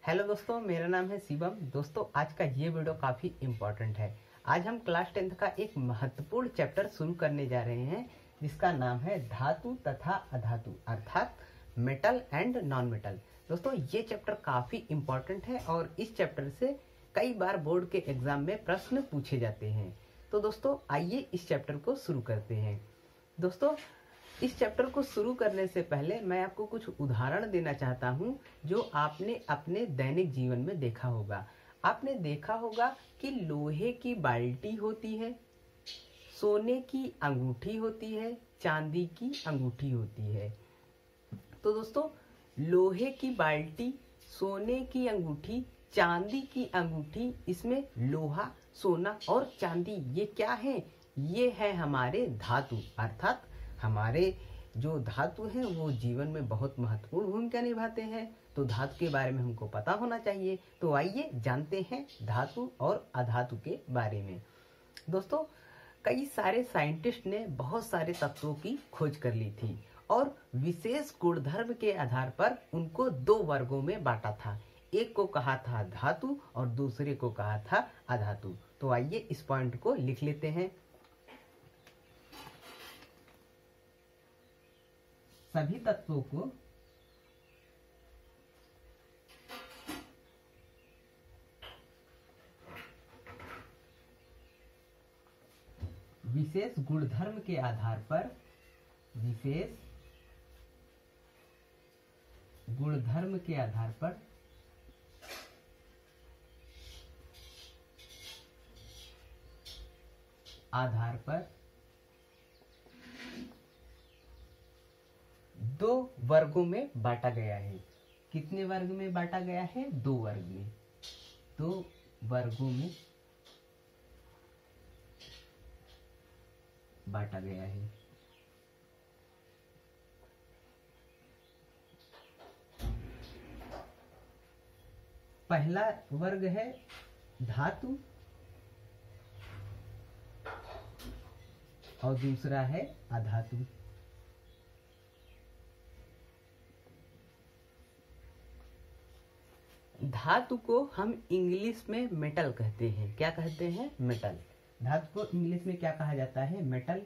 Hello दोस्तों, मेरा नाम है शिवम। दोस्तों, आज का ये वीडियो काफ़ी इम्पोर्टेंट है। आज हम क्लास 10th का एक महत्वपूर्ण चैप्टर शुरू करने जा रहे हैं जिसका नाम है धातु तथा अधातु, अर्थात मेटल एंड नॉन मेटल। दोस्तों, ये चैप्टर काफ़ी इम्पोर्टेंट है और इस चैप्टर से कई बार बोर्ड के एग्जाम में प्रश्न पूछे जाते हैं। तो दोस्तों, आइए इस चैप्टर को शुरू करते हैं। दोस्तों, इस चैप्टर को शुरू करने से पहले मैं आपको कुछ उदाहरण देना चाहता हूं जो आपने अपने दैनिक जीवन में देखा होगा। आपने देखा होगा कि लोहे की बाल्टी होती है, सोने की अंगूठी होती है, चांदी की अंगूठी होती है। तो दोस्तों, लोहे की बाल्टी, सोने की अंगूठी, चांदी की अंगूठी, इसमें लोहा, सोना और चांदी ये क्या है? ये है हमारे धातु, अर्थात हमारे जो धातु हैं वो जीवन में बहुत महत्वपूर्ण भूमिका निभाते हैं। तो धातु के बारे में हमको पता होना चाहिए। तो आइए जानते हैं धातु और अधातु के बारे में। दोस्तों, कई सारे साइंटिस्ट ने बहुत सारे तत्वों की खोज कर ली थी और विशेष गुणधर्म के आधार पर उनको दो वर्गों में बांटा था। एक को कहा था धातु और दूसरे को कहा था अधातु। तो आइए इस पॉइंट को लिख लेते हैं। सभी तत्वों को विशेष गुणधर्म के आधार पर दो वर्गों में बांटा गया है। कितने वर्ग में बांटा गया है? दो वर्ग में। दो वर्गों में बांटा गया है। पहला वर्ग है धातु और दूसरा है अधातु। धातु को हम इंग्लिश में मेटल कहते हैं। क्या कहते हैं? मेटल। धातु को इंग्लिश में क्या कहा जाता है? मेटल।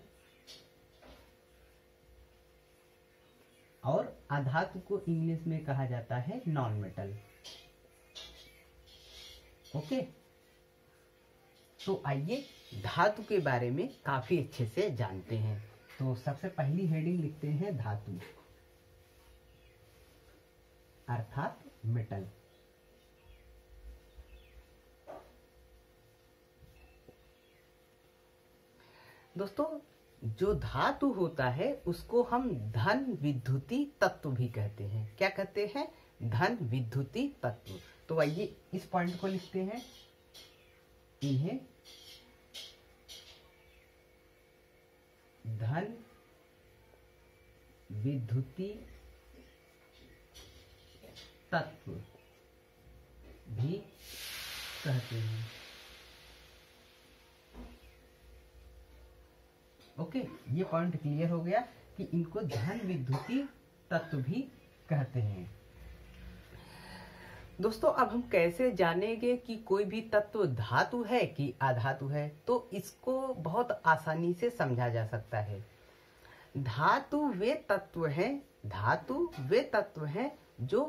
और अधातु को इंग्लिश में कहा जाता है नॉन मेटल। ओके, तो आइए धातु के बारे में काफी अच्छे से जानते हैं। तो सबसे पहली हेडिंग लिखते हैं धातु, अर्थात मेटल। दोस्तों, जो धातु होता है उसको हम धन विद्युती तत्व भी कहते हैं। क्या कहते हैं? धन विद्युती तत्व। तो आइए इस पॉइंट को लिखते हैं। इन्हें धन विद्युती तत्व भी कहते हैं। ओके, ये पॉइंट क्लियर हो गया कि इनको धन विद्युती तत्व भी कहते हैं। दोस्तों, अब हम कैसे जानेंगे कि कोई भी तत्व धातु है कि अधातु है? तो इसको बहुत आसानी से समझा जा सकता है। धातु वे तत्व हैं जो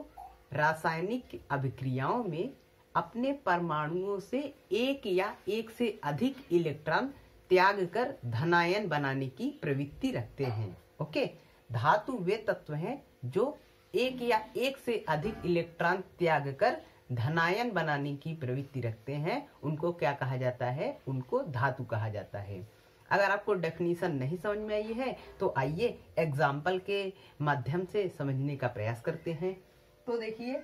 रासायनिक अभिक्रियाओं में अपने परमाणुओं से एक या एक से अधिक इलेक्ट्रॉन त्याग कर धनायन बनाने की प्रवृत्ति रखते हैं। ओके, धातु वे तत्व हैं जो एक या एक से अधिक इलेक्ट्रॉन त्याग कर धनायन बनाने की प्रवृत्ति रखते हैं। उनको क्या कहा जाता है? उनको धातु कहा जाता है। अगर आपको डेफिनेशन नहीं समझ में आई है तो आइए एग्जाम्पल के माध्यम से समझने का प्रयास करते हैं। तो देखिए,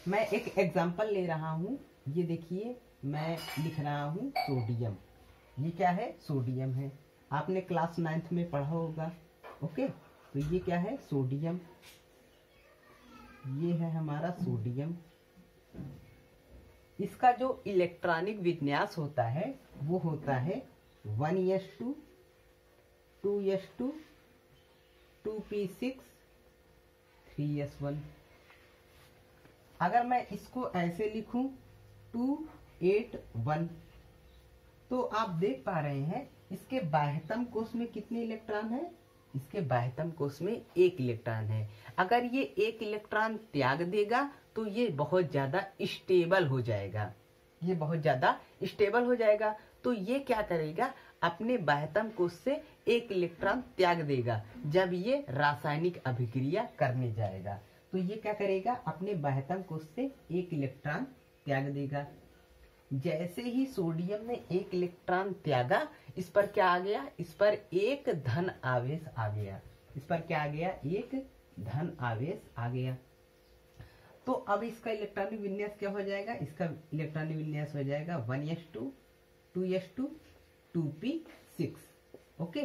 मैं एक एग्जाम्पल ले रहा हूँ। ये देखिए, मैं लिख रहा हूँ सोडियम। ये क्या है? सोडियम है। आपने क्लास 9th में पढ़ा होगा। ओके, तो ये क्या है? सोडियम। ये है हमारा सोडियम। इसका जो इलेक्ट्रॉनिक विन्यास होता है वो होता है 1s2 2s2 2p6 3s1। अगर मैं इसको ऐसे लिखूं 281, तो आप देख पा रहे हैं इसके बाह्यतम कोष में कितने इलेक्ट्रॉन है? इसके बाह्यतम कोष में 1 इलेक्ट्रॉन है। अगर ये 1 इलेक्ट्रॉन त्याग देगा तो ये बहुत ज्यादा स्टेबल हो जाएगा, ये बहुत ज्यादा स्टेबल हो जाएगा। तो ये क्या करेगा? अपने बाह्यतम कोष से 1 इलेक्ट्रॉन त्याग देगा जब ये रासायनिक अभिक्रिया करने जाएगा। तो ये क्या करेगा? अपने बाह्यतम कोष से 1 इलेक्ट्रॉन त्याग देगा। जैसे ही सोडियम ने 1 इलेक्ट्रॉन त्यागा, इस पर क्या आ गया? इस पर एक धन आवेश आ गया। इस पर क्या आ गया? एक धन आवेश आ गया। तो अब इसका इलेक्ट्रॉनिक विन्यास क्या हो जाएगा? इसका इलेक्ट्रॉनिक विन्यास हो जाएगा 1s2 2s2 2p6, ओके,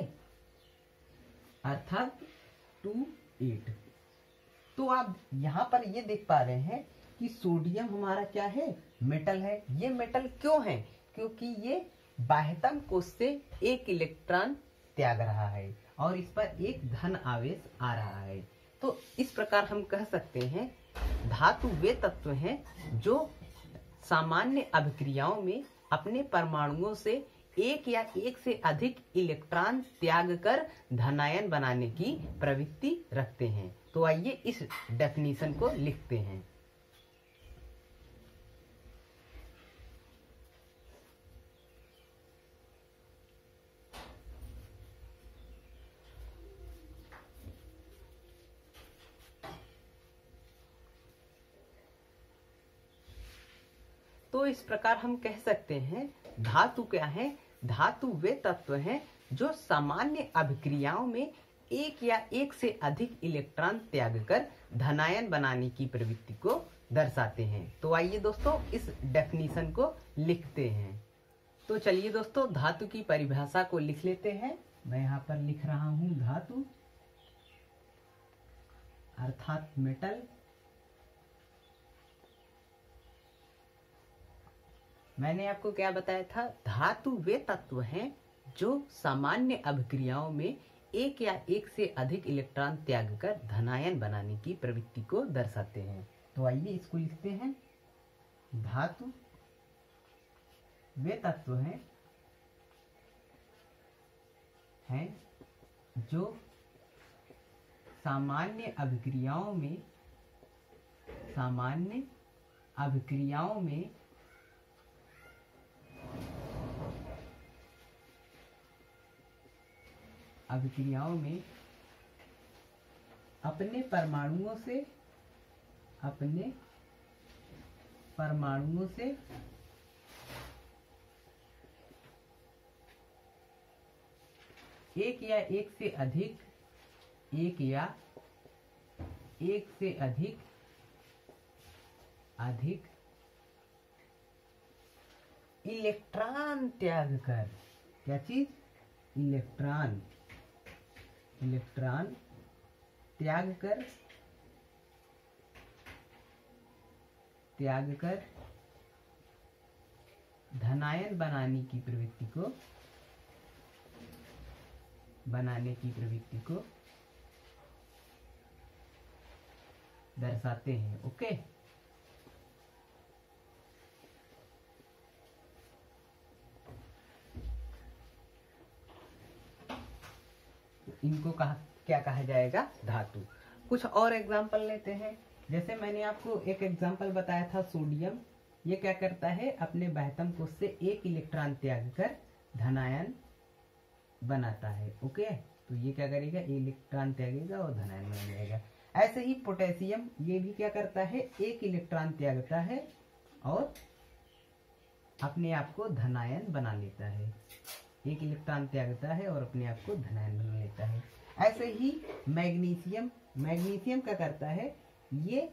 अर्थात 28। तो आप यहाँ पर ये देख पा रहे हैं कि सोडियम हमारा क्या है? मेटल है। ये मेटल क्यों है? क्योंकि ये बाह्यतम कोष से 1 इलेक्ट्रॉन त्याग रहा है और इस पर एक धन आवेश आ रहा है। तो इस प्रकार हम कह सकते हैं धातु वे तत्व हैं जो सामान्य अभिक्रियाओं में अपने परमाणुओं से एक या एक से अधिक इलेक्ट्रॉन त्याग कर धनायन बनाने की प्रवृत्ति रखते हैं। तो आइए इस डेफिनेशन को लिखते हैं। तो इस प्रकार हम कह सकते हैं धातु क्या है? धातु वे तत्व हैं जो सामान्य अभिक्रियाओं में एक या एक से अधिक इलेक्ट्रॉन त्याग कर धनायन बनाने की प्रवृत्ति को दर्शाते हैं। तो आइए दोस्तों इस डेफिनेशन को लिखते हैं। तो चलिए दोस्तों धातु की परिभाषा को लिख लेते हैं। मैं यहाँ पर लिख रहा हूँ धातु अर्थात मेटल। मैंने आपको क्या बताया था? धातु वे तत्व हैं जो सामान्य अभिक्रियाओं में एक या एक से अधिक इलेक्ट्रॉन त्याग कर धनायन बनाने की प्रवृत्ति को दर्शाते हैं। तो आइए इसको लिखते हैं। धातु वे तत्व हैं जो सामान्य अभिक्रियाओं में अपने परमाणुओं से एक या एक से अधिक इलेक्ट्रॉन त्याग कर, क्या चीज? इलेक्ट्रॉन त्याग कर धनायन बनाने की प्रवृत्ति को दर्शाते हैं। ओके, इनको क्या कहा जाएगा? धातु। कुछ और एग्जाम्पल लेते हैं। जैसे मैंने आपको एक एग्जाम्पल बताया था सोडियम। ये क्या करता है? अपने बाह्यतम कोष से 1 इलेक्ट्रॉन त्याग कर धनायन बनाता है। ओके, तो ये क्या करेगा? इलेक्ट्रॉन त्यागेगा और धनायन बन जाएगा। ऐसे ही पोटेशियम, ये भी क्या करता है? 1 इलेक्ट्रॉन त्यागता है और अपने आप को धनायन बना लेता है। 1 इलेक्ट्रॉन त्यागता है और अपने आप को धनायन बना लेता है। ऐसे ही मैग्नीशियम क्या करता है? ये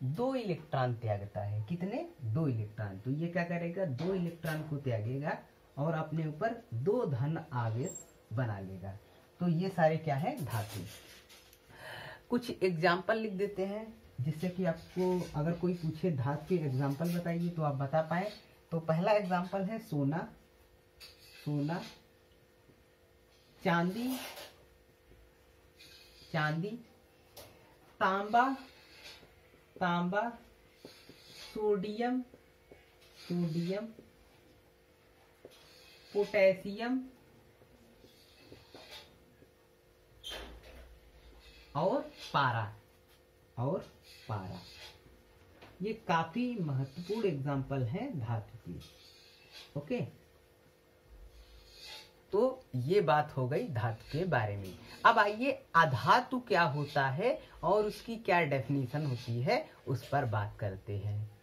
2 इलेक्ट्रॉन त्यागता है। कितने? 2 इलेक्ट्रॉन। तो ये क्या करेगा? 2 इलेक्ट्रॉन को त्यागेगा और अपने ऊपर 2 धन आवेश बना लेगा। तो ये सारे क्या है? धातु। कुछ एग्जाम्पल लिख देते हैं जिससे कि आपको अगर कोई पूछे धातु के एग्जाम्पल बताइए तो आप बता पाए। तो पहला एग्जाम्पल है सोना, चांदी, तांबा, सोडियम, पोटेशियम और पारा। ये काफी महत्वपूर्ण एग्जाम्पल है धातु की। ओके, तो ये बात हो गई धातु के बारे में। अब आइए अधातु क्या होता है और उसकी क्या डेफिनेशन होती है उस पर बात करते हैं।